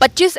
25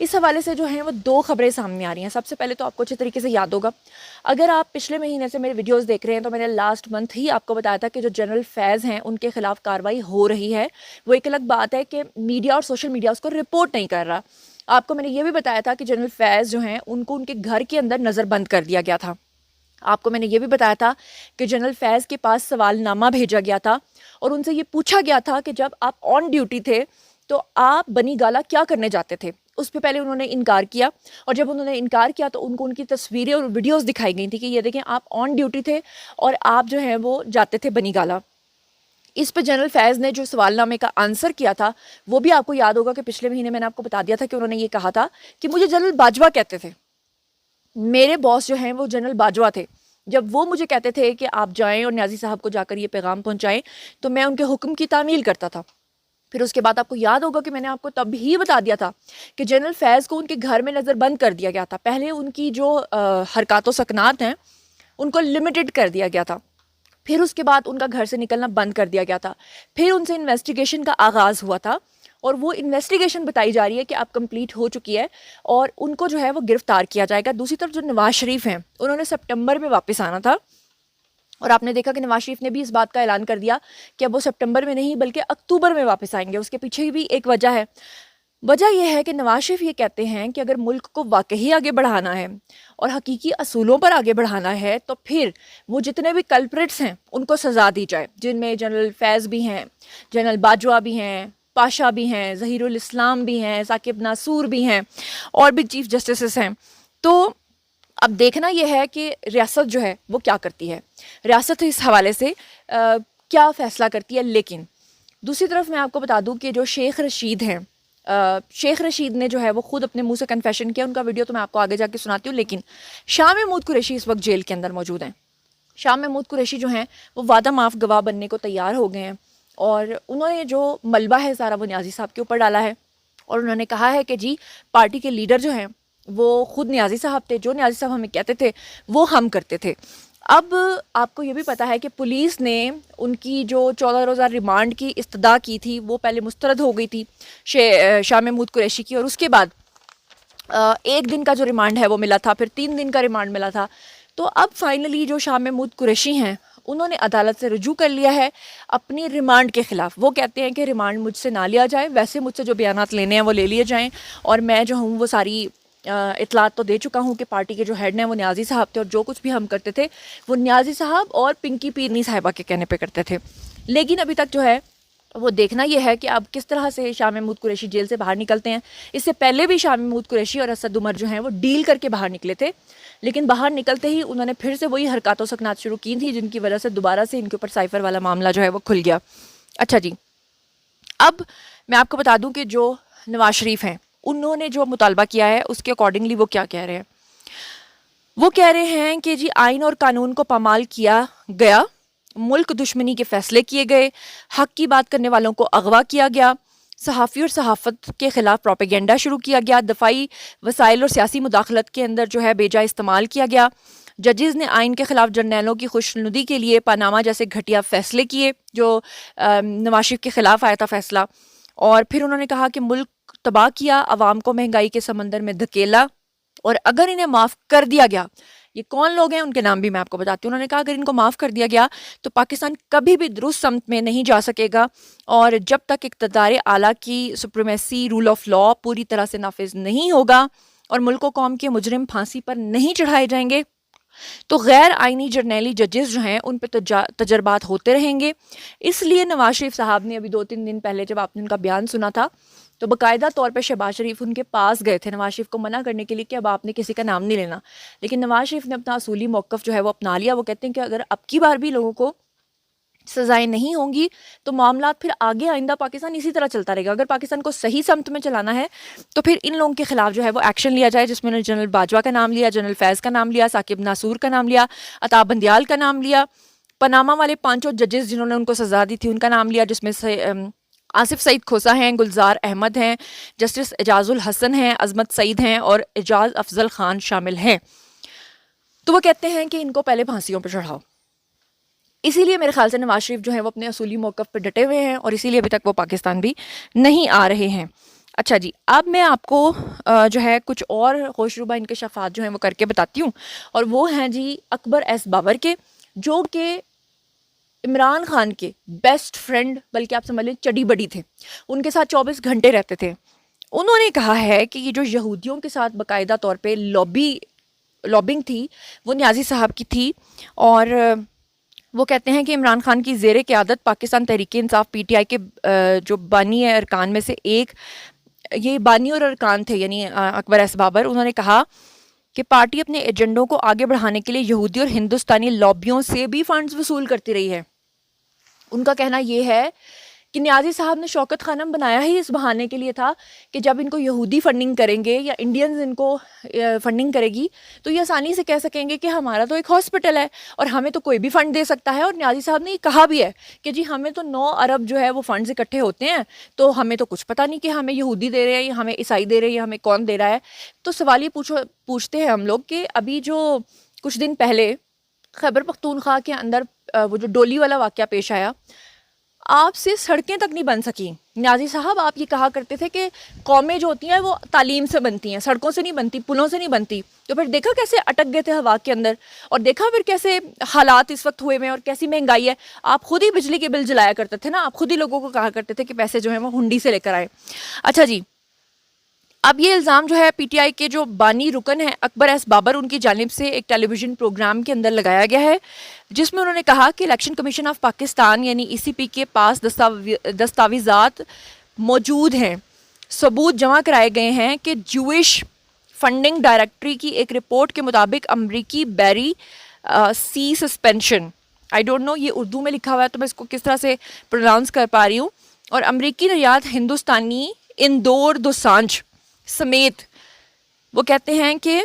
اس حوالے سے جو ہیں وہ 2 خبریں سامنے آ رہی ہیں. سب سے پہلے تو آپ کو اچھے طریقے سے یاد ہوگا, اگر آپ پچھلے مہینے سے میرے ویڈیوز دیکھ رہے ہیں تو میں نے لاسٹ منتھ ہی آپ کو بتایا تھا کہ جو جنرل فیض ہیں ان کے خلاف کارروائی ہو رہی ہے. وہ ایک الگ بات ہے کہ میڈیا اور سوشل میڈیا اس کو رپورٹ نہیں کر رہا. آپ کو میں نے یہ بھی بتایا تھا کہ جنرل فیض جو ہیں ان کو ان کے گھر کے اندر نظر بند کر دیا گیا تھا. آپ کو میں نے یہ بھی بتایا تھا کہ جنرل فیض کے پاس سوال نامہ بھیجا گیا تھا اور ان سے یہ پوچھا گیا تھا کہ جب آپ آن ڈیوٹی تھے تو آپ بنی گالا کیا کرنے جاتے تھے. اس پہ پہلے انہوں نے انکار کیا, اور جب انہوں نے انکار کیا تو ان کو ان کی تصویریں اور ویڈیوز دکھائی گئی تھی کہ یہ دیکھیں آپ آن ڈیوٹی تھے اور آپ جو ہیں وہ جاتے تھے بنی گالا. اس پہ جنرل فیض نے جو سوال نامے کا آنسر کیا تھا وہ بھی آپ کو یاد ہوگا کہ پچھلے مہینے میں نے آپ کو بتا دیا تھا کہ انہوں نے یہ کہا تھا کہ مجھے جنرل باجوہ کہتے تھے, میرے باس جو ہیں وہ جنرل باجوہ تھے. جب وہ مجھے کہتے تھے کہ آپ جائیں اور نیازی صاحب کو جا کر یہ پیغام پہنچائیں تو میں ان کے حکم کی تعمیل کرتا تھا. پھر اس کے بعد آپ کو یاد ہوگا کہ میں نے آپ کو تب ہی بتا دیا تھا کہ جنرل فیض کو ان کے گھر میں نظر بند کر دیا گیا تھا. پہلے ان کی جو حرکات و سکنات ہیں ان کو لمیٹڈ کر دیا گیا تھا, پھر اس کے بعد ان کا گھر سے نکلنا بند کر دیا گیا تھا. پھر ان سے انویسٹیگیشن کا آغاز ہوا تھا اور وہ انویسٹیگیشن بتائی جا رہی ہے کہ اب کمپلیٹ ہو چکی ہے اور ان کو جو ہے وہ گرفتار کیا جائے گا. دوسری طرف جو نواز شریف ہیں انہوں نے سپٹمبر میں واپس آنا تھا اور آپ نے دیکھا کہ نواز شریف نے بھی اس بات کا اعلان کر دیا کہ اب وہ سپٹمبر میں نہیں بلکہ اکتوبر میں واپس آئیں گے. اس کے پیچھے بھی ایک وجہ ہے. وجہ یہ ہے کہ نواز شریف یہ کہتے ہیں کہ اگر ملک کو واقعی آگے بڑھانا ہے اور حقیقی اصولوں پر آگے بڑھانا ہے تو پھر وہ جتنے بھی کلپریٹس ہیں ان کو سزا دی جائے, جن میں جنرل فیض بھی ہیں, جنرل باجوہ بھی ہیں, پاشا بھی ہیں, ظہیر الاسلام بھی ہیں, ثاقب ناصور بھی ہیں اور بھی چیف جسٹسز ہیں. تو اب دیکھنا یہ ہے کہ ریاست جو ہے وہ کیا کرتی ہے, ریاست اس حوالے سے کیا فیصلہ کرتی ہے. لیکن دوسری طرف میں آپ کو بتا دوں کہ جو شیخ رشید ہیں, شیخ رشید نے جو ہے وہ خود اپنے منہ سے کنفیشن کیا, ان کا ویڈیو تو میں آپ کو آگے جا کے سناتی ہوں. لیکن شاہ محمود قریشی اس وقت جیل کے اندر موجود ہیں. شاہ محمود قریشی جو ہیں وہ وعدہ معاف گواہ بننے کو تیار ہو گئے ہیں اور انہوں نے جو ملبہ ہے سارا وہ نیازی صاحب کے اوپر ڈالا ہے اور انہوں نے کہا ہے کہ جی پارٹی کے لیڈر جو ہیں وہ خود نیازی صاحب تھے, جو نیازی صاحب ہمیں کہتے تھے وہ ہم کرتے تھے. اب آپ کو یہ بھی پتا ہے کہ پولیس نے ان کی جو 14 روزہ ریمانڈ کی استدعا کی تھی وہ پہلے مسترد ہو گئی تھی شاہ محمود قریشی کی, اور اس کے بعد 1 دن کا جو ریمانڈ ہے وہ ملا تھا, پھر 3 دن کا ریمانڈ ملا تھا. تو اب فائنلی جو شاہ محمود قریشی ہیں انہوں نے عدالت سے رجوع کر لیا ہے اپنی ریمانڈ کے خلاف. وہ کہتے ہیں کہ ریمانڈ مجھ سے نہ لیا جائے, ویسے مجھ سے جو بیانات لینے ہیں وہ لے لیے جائیں, اور میں جو ہوں وہ ساری اطلاعات تو دے چکا ہوں کہ پارٹی کے جو ہیڈ ہیں وہ نیازی صاحب تھے اور جو کچھ بھی ہم کرتے تھے وہ نیازی صاحب اور پنکی پیرنی صاحبہ کے کہنے پہ کرتے تھے. لیکن ابھی تک جو ہے وہ دیکھنا یہ ہے کہ اب کس طرح سے شاہ محمود قریشی جیل سے باہر نکلتے ہیں. اس سے پہلے بھی شاہ محمود قریشی اور اسد عمر جو ہیں وہ ڈیل کر کے باہر نکلے تھے, لیکن باہر نکلتے ہی انہوں نے پھر سے وہی حرکات و سکنات شروع کی تھی جن کی وجہ سے دوبارہ سے ان کے اوپر سائفر والا معاملہ جو ہے وہ کھل گیا. اچھا جی, اب میں آپ کو بتا دوں کہ جو نواز شریف ہیں انہوں نے جو مطالبہ کیا ہے اس کے اکارڈنگلی وہ کیا کہہ رہے ہیں. وہ کہہ رہے ہیں کہ جی آئین اور قانون کو پامال کیا گیا, ملک دشمنی کے فیصلے کیے گئے, حق کی بات کرنے والوں کو اغوا کیا گیا, صحافی اور صحافت کے خلاف پروپیگنڈا شروع کیا گیا, دفاعی وسائل اور سیاسی مداخلت کے اندر جو ہے بے جا استعمال کیا گیا, ججز نے آئین کے خلاف جرنیلوں کی خوشنودی کے لیے پاناما جیسے گھٹیا فیصلے کیے جو نواز شریف کے خلاف آیا تھا فیصلہ, اور پھر انہوں نے کہا کہ ملک تباہ کیا, عوام کو مہنگائی کے سمندر میں دھکیلا, اور اگر انہیں معاف کر دیا گیا, یہ کون لوگ ہیں ان کے نام بھی میں آپ کو بتاتی ہوں. انہوں نے کہا اگر ان کو معاف کر دیا گیا تو پاکستان کبھی بھی درست سمت میں نہیں جا سکے گا, اور جب تک اقتدار اعلیٰ کی سپریمیسی رول آف لا پوری طرح سے نافذ نہیں ہوگا اور ملک و قوم کے مجرم پھانسی پر نہیں چڑھائے جائیں گے تو غیر آئینی جرنیلی ججز جو ہیں ان پہ تجربات ہوتے رہیں گے. اس لیے نواز شریف صاحب نے ابھی 2-3 دن پہلے جب آپ نے ان کا بیان سنا تھا تو باقاعدہ طور پہ شہباز شریف ان کے پاس گئے تھے نواز شریف کو منع کرنے کے لیے کہ اب آپ نے کسی کا نام نہیں لینا, لیکن نواز شریف نے اپنا اصولی موقف جو ہے وہ اپنا لیا. وہ کہتے ہیں کہ اگر اب کی بار بھی لوگوں کو سزائیں نہیں ہوں گی تو معاملات پھر آگے آئندہ پاکستان اسی طرح چلتا رہے گا. اگر پاکستان کو صحیح سمت میں چلانا ہے تو پھر ان لوگوں کے خلاف جو ہے وہ ایکشن لیا جائے, جس میں نے جنرل باجوہ کا نام لیا, جنرل فیض کا نام لیا, ثاقب ناصور کا نام لیا, عطا بندیال کا نام لیا, پاناما والے 5 ججز جنہوں نے ان کو سزا دی تھی ان کا نام لیا, جس میں سے آصف سعید کھوسا ہیں, گلزار احمد ہیں, جسٹس اعجاز الحسن ہیں, عظمت سعید ہیں اور اعجاز افضل خان شامل ہیں. تو وہ کہتے ہیں کہ ان کو پہلے پھانسیوں پہ چڑھاؤ. اسی لیے میرے خیال سے نواز شریف جو ہے وہ اپنے اصولی موقف پہ ڈٹے ہوئے ہیں اور اسی لیے ابھی تک وہ پاکستان بھی نہیں آ رہے ہیں. اچھا جی، اب میں آپ کو جو ہے کچھ اور خوشروبہ انکشافات جو ہیں وہ کر کے بتاتی ہوں، اور وہ ہیں جی اکبر ایس بابر کے، جو کہ عمران خان کے بیسٹ فرینڈ، بلکہ آپ سمجھ لیں چڈی بڈی تھے، ان کے ساتھ 24 گھنٹے رہتے تھے. انہوں نے کہا ہے کہ یہ جو یہودیوں کے ساتھ باقاعدہ طور پہ لابنگ تھی وہ نیازی صاحب کی تھی، اور وہ کہتے ہیں کہ عمران خان کی زیر قیادت Pakistan Tehreek Insaf P T I کے جو بانی ارکان میں سے ایک، یہ بانی اور ارکان تھے یعنی اکبر ایس بابر، انہوں نے کہا کہ پارٹی اپنے ایجنڈوں کو آگے بڑھانے کے لیے یہودی اور ہندوستانی لابیوں سے بھی فنڈز وصول کرتی رہی ہے. ان کا کہنا یہ ہے کہ نیازی صاحب نے شوکت خانم بنایا ہی اس بہانے کے لیے تھا کہ جب ان کو یہودی فنڈنگ کریں گے یا انڈینز ان کو فنڈنگ کرے گی تو یہ آسانی سے کہہ سکیں گے کہ ہمارا تو ایک ہاسپٹل ہے اور ہمیں تو کوئی بھی فنڈ دے سکتا ہے. اور نیازی صاحب نے یہ کہا بھی ہے کہ جی ہمیں تو 9 ارب جو ہے وہ فنڈز اکٹھے ہوتے ہیں، تو ہمیں تو کچھ پتہ نہیں کہ ہمیں یہودی دے رہے ہیں یا ہمیں عیسائی دے رہے ہیں یا ہمیں کون دے رہا ہے. تو سوال یہ پوچھتے ہیں ہم لوگ کہ ابھی جو کچھ دن پہلے خیبر پختونخوا کے اندر وہ جو ڈولی والا واقعہ پیش آیا، آپ سے سڑکیں تک نہیں بن سکیں. نیازی صاحب آپ یہ کہا کرتے تھے کہ قومیں جو ہوتی ہیں وہ تعلیم سے بنتی ہیں، سڑکوں سے نہیں بنتی، پلوں سے نہیں بنتی. تو پھر دیکھا کیسے اٹک گئے تھے ہوا کے اندر، اور دیکھا پھر کیسے حالات اس وقت ہوئے میں اور کیسی مہنگائی ہے. آپ خود ہی بجلی کے بل جلایا کرتے تھے نا، آپ خود ہی لوگوں کو کہا کرتے تھے کہ پیسے جو ہیں وہ ہنڈی سے لے کر آئے. اچھا جی، اب یہ الزام جو ہے پی ٹی آئی کے جو بانی رکن ہیں اکبر ایس بابر، ان کی جانب سے ایک ٹیلی ویژن پروگرام کے اندر لگایا گیا ہے، جس میں انہوں نے کہا کہ الیکشن کمیشن آف پاکستان یعنی ای سی پی کے پاس دستاویزات موجود ہیں، ثبوت جمع کرائے گئے ہیں کہ جوئش فنڈنگ ڈائریکٹری کی ایک رپورٹ کے مطابق امریکی بیری سی سسپینشن، آئی ڈونٹ نو یہ اردو میں لکھا ہوا ہے تو میں اس کو کس طرح سے پروناؤنس کر پا رہی ہوں، اور امریکی نژاد ہندوستانی اندور دوسانجھ سمیت، وہ کہتے ہیں کہ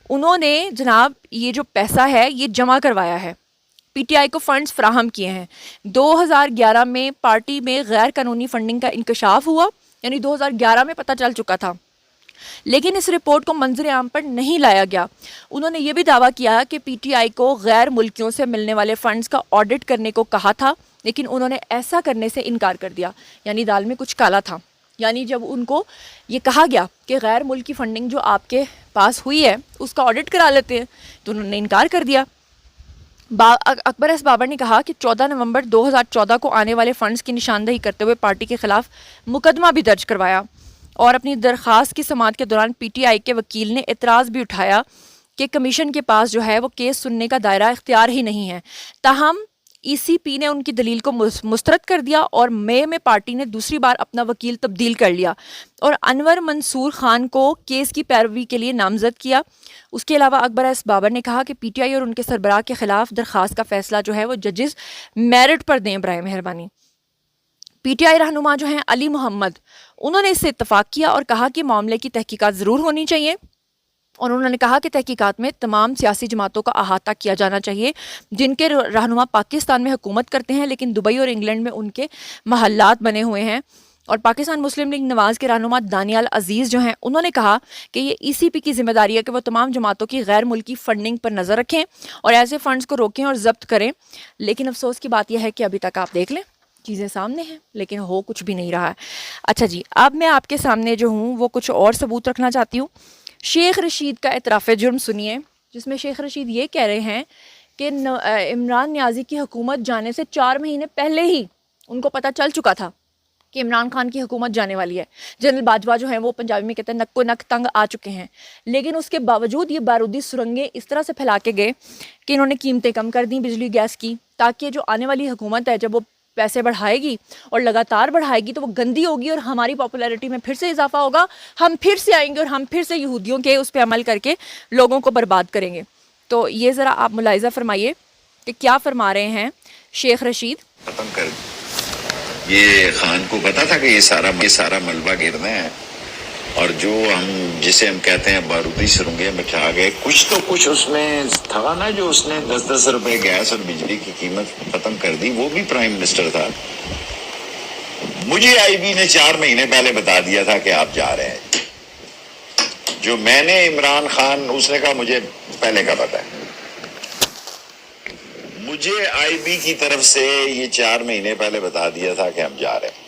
انہوں نے جناب یہ جو پیسہ ہے یہ جمع کروایا ہے، پی ٹی آئی کو فنڈز فراہم کیے ہیں. 2011 میں پارٹی میں غیر قانونی فنڈنگ کا انکشاف ہوا، یعنی 2011 میں پتہ چل چکا تھا، لیکن اس رپورٹ کو منظر عام پر نہیں لایا گیا. انہوں نے یہ بھی دعویٰ کیا کہ پی ٹی آئی کو غیر ملکیوں سے ملنے والے فنڈز کا آڈٹ کرنے کو کہا تھا، لیکن انہوں نے ایسا کرنے سے انکار کر دیا. یعنی دال میں کچھ کالا تھا. یعنی جب ان کو یہ کہا گیا کہ غیر ملکی فنڈنگ جو آپ کے پاس ہوئی ہے اس کا آڈٹ کرا لیتے ہیں، تو انہوں نے انکار کر دیا. اکبر ایس بابر نے کہا کہ 14 نومبر 2014 کو آنے والے فنڈز کی نشاندہی کرتے ہوئے پارٹی کے خلاف مقدمہ بھی درج کروایا، اور اپنی درخواست کی سماعت کے دوران پی ٹی آئی کے وکیل نے اعتراض بھی اٹھایا کہ کمیشن کے پاس جو ہے وہ کیس سننے کا دائرہ اختیار ہی نہیں ہے. تاہم ای سی پی نے ان کی دلیل کو مسترد کر دیا، اور مئی میں پارٹی نے دوسری بار اپنا وکیل تبدیل کر لیا اور انور منصور خان کو کیس کی پیروی کے لیے نامزد کیا. اس کے علاوہ اکبر ایس بابر نے کہا کہ پی ٹی آئی اور ان کے سربراہ کے خلاف درخواست کا فیصلہ جو ہے وہ ججز میرٹ پر دیں برائے مہربانی. پی ٹی آئی رہنما جو ہیں علی محمد، انہوں نے اس سے اتفاق کیا اور کہا کہ معاملے کی تحقیقات ضرور ہونی چاہیے، اور انہوں نے کہا کہ تحقیقات میں تمام سیاسی جماعتوں کا احاطہ کیا جانا چاہیے جن کے رہنما پاکستان میں حکومت کرتے ہیں لیکن دبئی اور انگلینڈ میں ان کے محلات بنے ہوئے ہیں. اور پاکستان مسلم لیگ نواز کے رہنما دانیال عزیز جو ہیں، انہوں نے کہا کہ یہ ای سی پی کی ذمہ داری ہے کہ وہ تمام جماعتوں کی غیر ملکی فنڈنگ پر نظر رکھیں اور ایسے فنڈز کو روکیں اور ضبط کریں. لیکن افسوس کی بات یہ ہے کہ ابھی تک آپ دیکھ لیں چیزیں سامنے ہیں لیکن ہو کچھ بھی نہیں رہا ہے. اچھا جی، اب میں آپ کے سامنے جو ہوں وہ کچھ اور ثبوت رکھنا چاہتی ہوں. شیخ رشید کا اعتراف جرم سنیے، جس میں شیخ رشید یہ کہہ رہے ہیں کہ عمران نیازی کی حکومت جانے سے 4 مہینے پہلے ہی ان کو پتہ چل چکا تھا کہ عمران خان کی حکومت جانے والی ہے. جنرل باجوہ جو ہیں وہ پنجابی میں کہتے ہیں نک و نک تنگ آ چکے ہیں، لیکن اس کے باوجود یہ بارودی سرنگیں اس طرح سے پھیلا کے گئے کہ انہوں نے قیمتیں کم کر دیں بجلی گیس کی، تاکہ جو آنے والی حکومت ہے جب وہ پیسے بڑھائے گی اور لگاتار بڑھائے گی تو وہ گندی ہوگی اور ہماری پاپولیرٹی میں پھر سے اضافہ ہوگا، ہم پھر سے آئیں گے اور ہم پھر سے یہودیوں کے اس پہ عمل کر کے لوگوں کو برباد کریں گے. تو یہ ذرا آپ ملاحظہ فرمائیے کہ کیا فرما رہے ہیں شیخ رشید. ختم کر یہ خان کو پتا تھا کہ یہ سارا ملبہ گرنا ہے، اور جو جسے ہم کہتے ہیں بارودی سرنگیں بچھا گئے، کچھ اس میں تھا نا جو اس نے 10 روپے گیس اور بجلی کی قیمت ختم کر دی، وہ بھی پرائم منسٹر تھا. مجھے آئی بی نے 4 مہینے پہلے بتا دیا تھا کہ آپ جا رہے ہیں. جو میں نے عمران خان، اس نے کہا مجھے پہلے کا پتا ہے. مجھے آئی بی کی طرف سے یہ 4 مہینے پہلے بتا دیا تھا کہ ہم جا رہے ہیں.